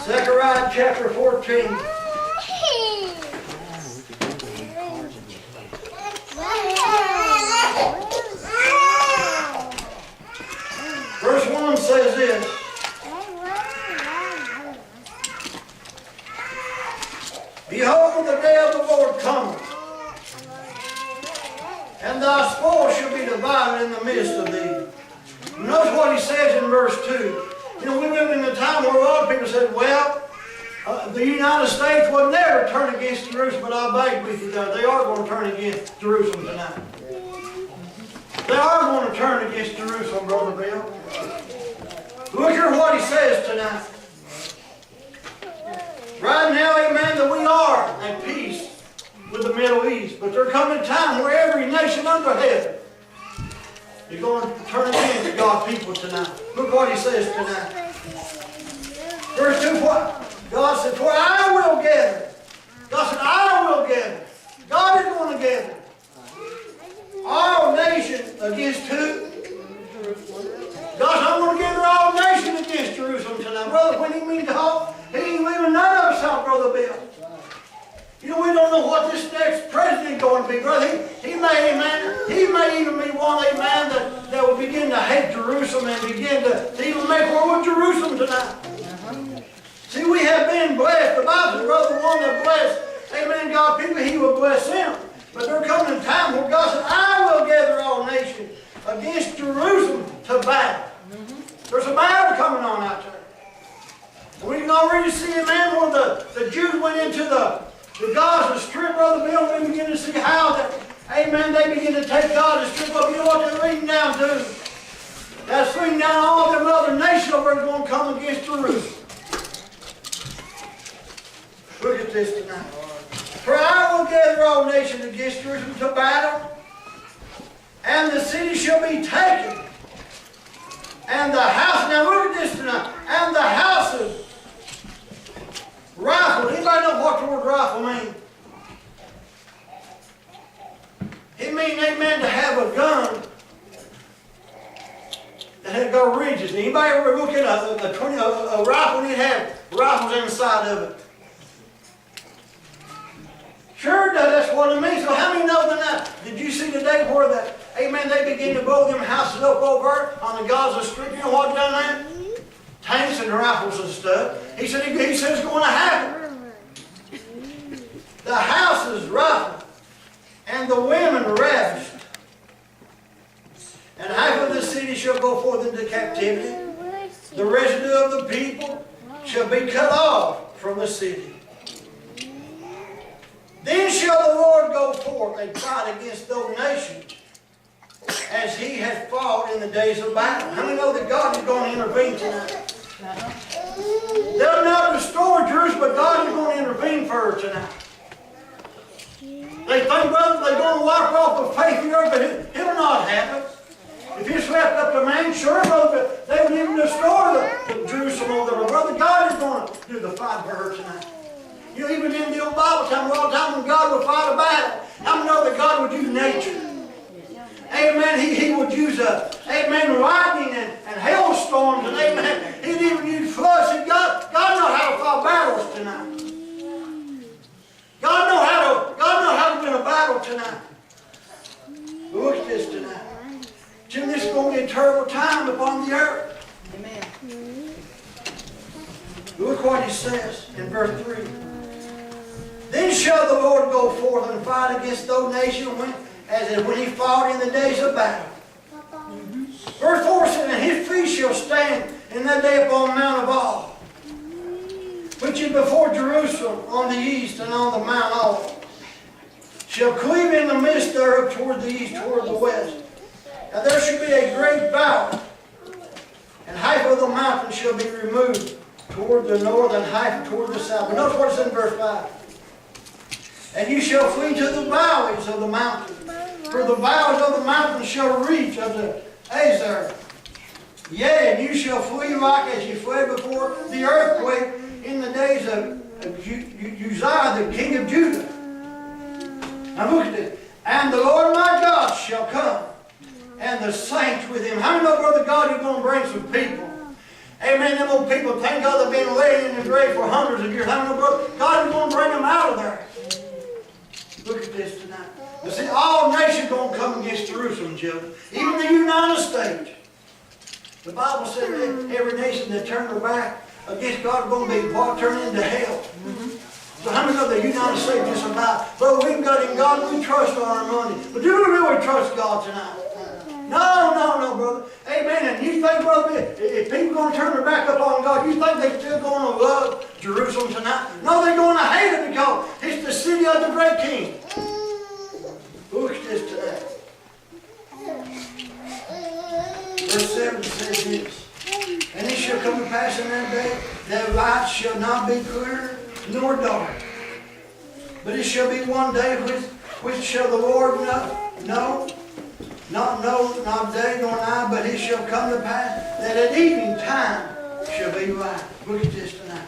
Zechariah chapter 14. Verse 1 says this. Behold, the day of the Lord cometh, and thy spoil shall be divided in the midst of thee. Notice what he says in verse 2. You know, we live in a time where a lot of people said, well, the United States will never turn against Jerusalem, but I beg with you, they are going to turn against Jerusalem tonight. They are going to turn against Jerusalem, Brother Bill. Look here what he says tonight. Right now, amen, that we are at peace with the Middle East, but there comes a time where every nation under heaven is going to turn against God's people tonight. Look what he says tonight. Verse 2, God said, for I will gather. God said, I will gather. God is going to gather all nations against who? God said, I'm going to gather all nations against Jerusalem tonight. Brother, when he means all, he ain't leaving none of us out, Brother Bill. You know, we don't know what this next president is going to be, brother. He may, amen, he may even be one, amen, that will begin to hate Jerusalem and begin to even make war with Jerusalem tonight. See, we have been blessed. The Bible says, brother, the one that blessed, amen, God people, he will bless them. But there comes a time where God said, I will gather all nations against Jerusalem to battle. There's a battle coming on out there. We can already see, amen, when the Jews went into the Gaza Strip, Brother Bill, we begin to see how that, amen, they begin to take Gaza Strip up. You know what they're leading down to? That's leading down all them other nations over there going to come against Jerusalem. Look at this tonight. For I will gather all nations against Jerusalem to battle, and the city shall be taken, and the house, now look at this tonight, and the houses rifled. Anybody know what the word rifle means? It means, amen, to have a gun that had got ridges. Anybody ever look at a rifle and it had rifles inside of it? Sure, that's what it means. So how many know tonight? Did you see the day where that, amen, they begin to blow them houses up over on the Gaza Strip? You know what done there? Tanks and rifles and stuff. He said it's going to happen. The house is rifled, and the women ravished. And half of the city shall go forth into captivity. The residue of the people shall be cut off from the city. Then shall the Lord go forth and fight against those nations, as he has fought in the days of battle. How many know that God is going to intervene tonight? They'll not destroy Jerusalem, but God is going to intervene for her tonight. They think, brother, they're going to wipe off the face of the earth, but it'll not happen. If it's left up to man, sure, brother, but they would even destroy the Jerusalem over there. Brother, God is going to do the fight for her tonight. You know, even in the old Bible time, all the time when God would fight a battle, how many know that God would use nature? Amen. He would use, amen, lightning and hailstorms, and amen, he'd even use floods. And God knows how to fight battles tonight. God knows how to win a battle tonight. Look at this tonight. Jim, this is going to be a terrible time upon the earth. Amen. Look what he says in verse 3. Then shall the Lord go forth and fight against those nations as when he fought in the days of battle. Verse 4 says, and his feet shall stand in that day upon Mount of Olives, which is before Jerusalem on the east and on the Mount Olive, shall cleave in the midst thereof toward the east, toward the west. And there shall be a great valley, and half of the mountain shall be removed toward the north and half toward the south. But notice what it says in verse 5. And you shall flee to the valleys of the mountains, for the valleys of the mountains shall reach unto Azar. Yea, and you shall flee like as you fled before the earthquake in the days of Uzziah, the king of Judah. Now look at this. And the Lord my God shall come, and the saints with him. How many know, Brother God, you're going to bring some people? Amen. Them old people, thank God they've been laying in the grave for hundreds of years. I don't know, brother. God is going to bring them out of there. Look at this tonight. But see, all nations are going to come against Jerusalem, children. Even the United States. The Bible said that every nation that turned their back against God is going to be what? Turned into hell. So how many of the United States just about, brother, we've got in God, we trust on our money. But do we really trust God tonight? No, brother. Amen. And you think, brother, if people are going to turn their back up on God, you think they're still going to love Jerusalem tonight? No, they're going to hate it because it's the city of the great King. Look at this tonight. Verse 7 says this. And it shall come to pass in that day that light shall not be clear nor dark. But it shall be one day which shall the Lord not day nor night, but it shall come to pass that at evening time shall be light. Look at this tonight.